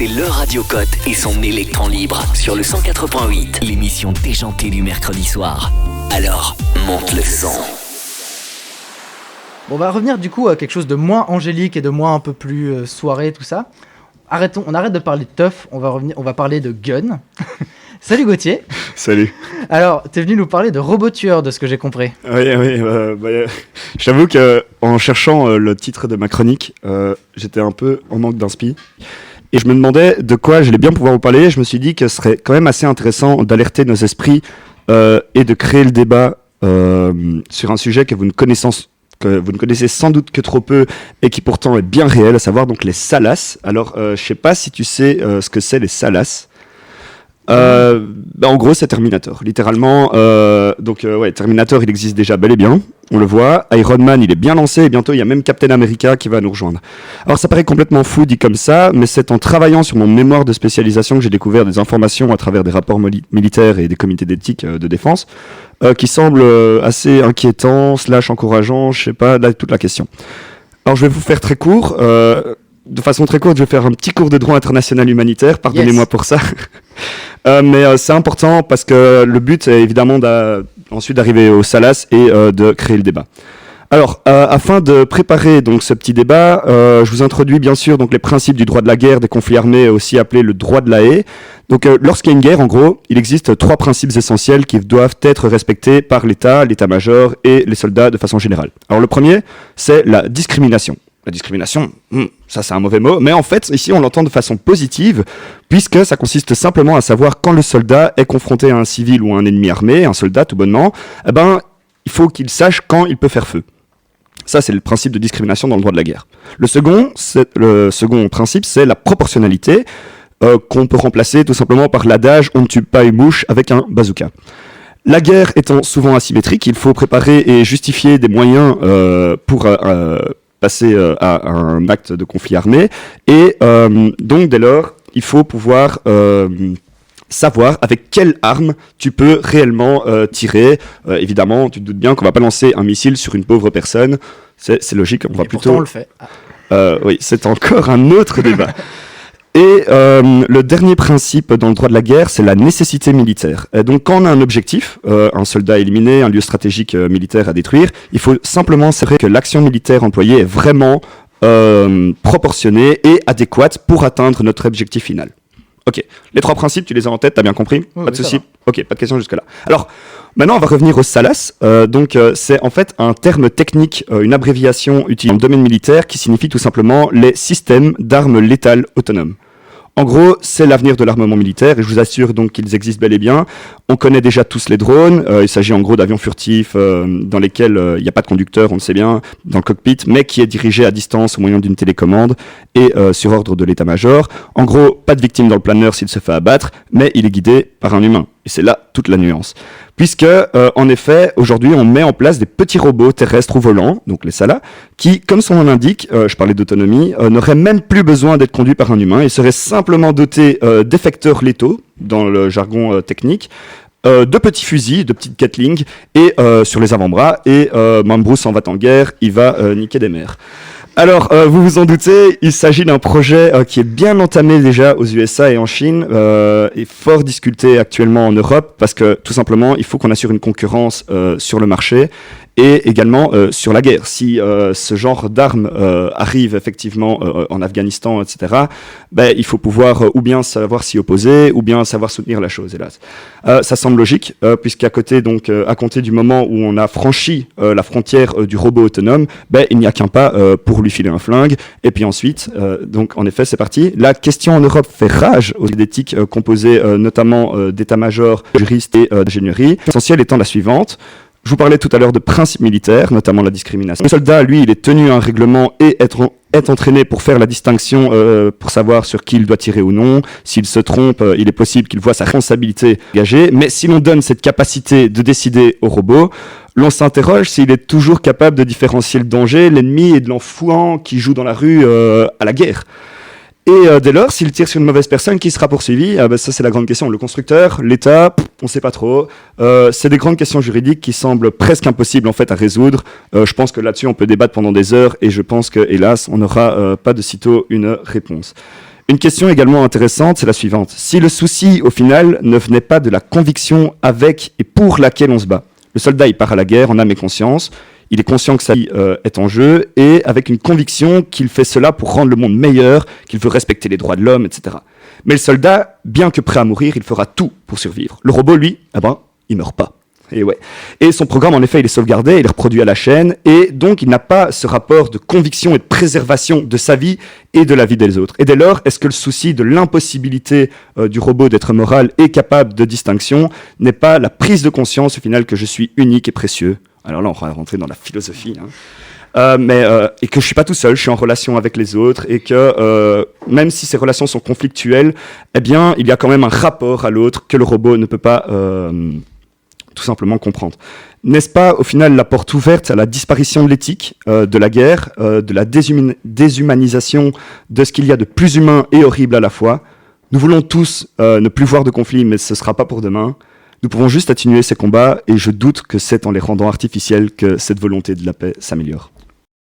C'est le Radio Cote et son électron libre sur le 104.8, l'émission déjantée du mercredi soir. Alors, monte le son. On va revenir du coup à quelque chose de moins angélique et de moins un peu plus soirée, tout ça. On arrête de parler de teuf, on va parler de gun. Salut Gauthier. Salut. Alors, t'es venu nous parler de robot tueur, de ce que j'ai compris. Oui, je t'avoue qu'en cherchant le titre de ma chronique, j'étais un peu en manque d'inspi. Et je me demandais de quoi j'allais bien pouvoir vous parler. Je me suis dit que ce serait quand même assez intéressant d'alerter nos esprits et de créer le débat sur un sujet que vous ne connaissez sans doute que trop peu et qui pourtant est bien réel, à savoir donc les Salas. Alors, je sais pas si tu sais ce que c'est les Salas. En gros, c'est Terminator. Littéralement, Terminator, il existe déjà bel et bien. On le voit. Iron Man, il est bien lancé et bientôt, il y a même Captain America qui va nous rejoindre. Alors, ça paraît complètement fou dit comme ça, mais c'est en travaillant sur mon mémoire de spécialisation que j'ai découvert des informations à travers des rapports militaires et des comités d'éthique de défense qui semblent assez inquiétants, encourageants, je sais pas, là, toute la question. Alors, je vais vous faire très court. De façon très courte, je vais faire un petit cours de droit international humanitaire, pardonnez-moi pour ça. Mais c'est important parce que le but est évidemment ensuite d'arriver au Salas et de créer le débat. Alors, afin de préparer donc ce petit débat, je vous introduis bien sûr donc les principes du droit de la guerre, des conflits armés, aussi appelé le droit de la haie. Donc, lorsqu'il y a une guerre, en gros, il existe 3 principes essentiels qui doivent être respectés par l'État, l'état-major et les soldats de façon générale. Alors, le premier, c'est la discrimination. La discrimination, ça c'est un mauvais mot, mais en fait, ici on l'entend de façon positive, puisque ça consiste simplement à savoir quand le soldat est confronté à un civil ou à un ennemi armé, un soldat tout bonnement, il faut qu'il sache quand il peut faire feu. Ça, c'est le principe de discrimination dans le droit de la guerre. Le second principe, c'est la proportionnalité, qu'on peut remplacer tout simplement par l'adage « on ne tue pas une mouche avec un bazooka ». La guerre étant souvent asymétrique, il faut préparer et justifier des moyens pour passer à un acte de conflit armé. Et donc, dès lors, il faut pouvoir savoir avec quelle arme tu peux réellement tirer. Évidemment, tu te doutes bien qu'on ne va pas lancer un missile sur une pauvre personne. C'est logique, on va plutôt... Pourtant, on le fait. Oui, c'est encore un autre débat. Et le dernier principe dans le droit de la guerre, c'est la nécessité militaire. Et donc, quand on a un objectif, un soldat éliminé, un lieu stratégique militaire à détruire, il faut simplement s'assurer que l'action militaire employée est vraiment proportionnée et adéquate pour atteindre notre objectif final. Ok, les 3 principes, tu les as en tête, t'as bien compris ? Pas de souci. Ok, pas de question jusque-là. Alors, maintenant, on va revenir au Salas. C'est en fait un terme technique, une abréviation utilisée dans le domaine militaire qui signifie tout simplement les systèmes d'armes létales autonomes. En gros, c'est l'avenir de l'armement militaire et je vous assure donc qu'ils existent bel et bien. On connaît déjà tous les drones. Il s'agit en gros d'avions furtifs dans lesquels il n'y a pas de conducteur, on le sait bien, dans le cockpit, mais qui est dirigé à distance au moyen d'une télécommande et sur ordre de l'état-major. En gros, pas de victime dans le planeur s'il se fait abattre, mais il est guidé par un humain. Et c'est là toute la nuance. Puisque, en effet, aujourd'hui, on met en place des petits robots terrestres ou volants, donc les Salas, qui, comme son nom l'indique, je parlais d'autonomie, n'auraient même plus besoin d'être conduits par un humain. Ils seraient simplement dotés d'effecteurs létaux, dans le jargon technique, de petits fusils, de petites Gatling, et sur les avant-bras. Et Bruce en va en guerre, il va niquer des mers. Alors, vous vous en doutez, il s'agit d'un projet qui est bien entamé déjà aux USA et en Chine, et fort discuté actuellement en Europe, parce que tout simplement, il faut qu'on assure une concurrence sur le marché et également sur la guerre. Si ce genre d'armes arrive effectivement en Afghanistan, etc., il faut pouvoir ou bien savoir s'y opposer, ou bien savoir soutenir la chose, hélas. Ça semble logique, puisqu'à côté, donc, à compter du moment où on a franchi la frontière du robot autonome, il n'y a qu'un pas pour lui filer un flingue. Et puis ensuite, donc en effet, c'est parti. La question en Europe fait rage aux éthiques composées notamment d'état-major, de juristes et d'ingénierie. L'essentiel étant la suivante. Je vous parlais tout à l'heure de principes militaires, notamment la discrimination. Le soldat, lui, il est tenu à un règlement et est entraîné pour faire la distinction, pour savoir sur qui il doit tirer ou non. S'il se trompe, il est possible qu'il voit sa responsabilité engagée. Mais si l'on donne cette capacité de décider au robot, l'on s'interroge s'il est toujours capable de différencier le danger, l'ennemi et de l'enfouant qui joue dans la rue à la guerre. Et dès lors, s'il tire sur une mauvaise personne, qui sera poursuivi ? Ça, c'est la grande question. Le constructeur, l'État, on ne sait pas trop. C'est des grandes questions juridiques qui semblent presque impossibles en fait à résoudre. Je pense que là-dessus, on peut débattre pendant des heures et je pense que, hélas, on n'aura pas de sitôt une réponse. Une question également intéressante, c'est la suivante. Si le souci, au final, ne venait pas de la conviction avec et pour laquelle on se bat. Le soldat, il part à la guerre en âme et conscience. Il est conscient que sa vie est en jeu et avec une conviction qu'il fait cela pour rendre le monde meilleur, qu'il veut respecter les droits de l'homme, etc. Mais le soldat, bien que prêt à mourir, il fera tout pour survivre. Le robot, lui, il meurt pas. Et ouais. Et son programme, en effet, il est sauvegardé, il est reproduit à la chaîne, et donc il n'a pas ce rapport de conviction et de préservation de sa vie et de la vie des autres. Et dès lors, est-ce que le souci de l'impossibilité du robot d'être moral et capable de distinction n'est pas la prise de conscience, au final, que je suis unique et précieux? Alors là, on va rentrer dans la philosophie, et que je suis pas tout seul, je suis en relation avec les autres, et que même si ces relations sont conflictuelles, eh bien, il y a quand même un rapport à l'autre que le robot ne peut pas tout simplement comprendre. N'est-ce pas, au final, la porte ouverte à la disparition de l'éthique, de la guerre, de la déshumanisation de ce qu'il y a de plus humain et horrible à la fois? Nous voulons tous ne plus voir de conflits, mais ce ne sera pas pour demain. Nous pouvons juste atténuer ces combats, et je doute que c'est en les rendant artificiels que cette volonté de la paix s'améliore.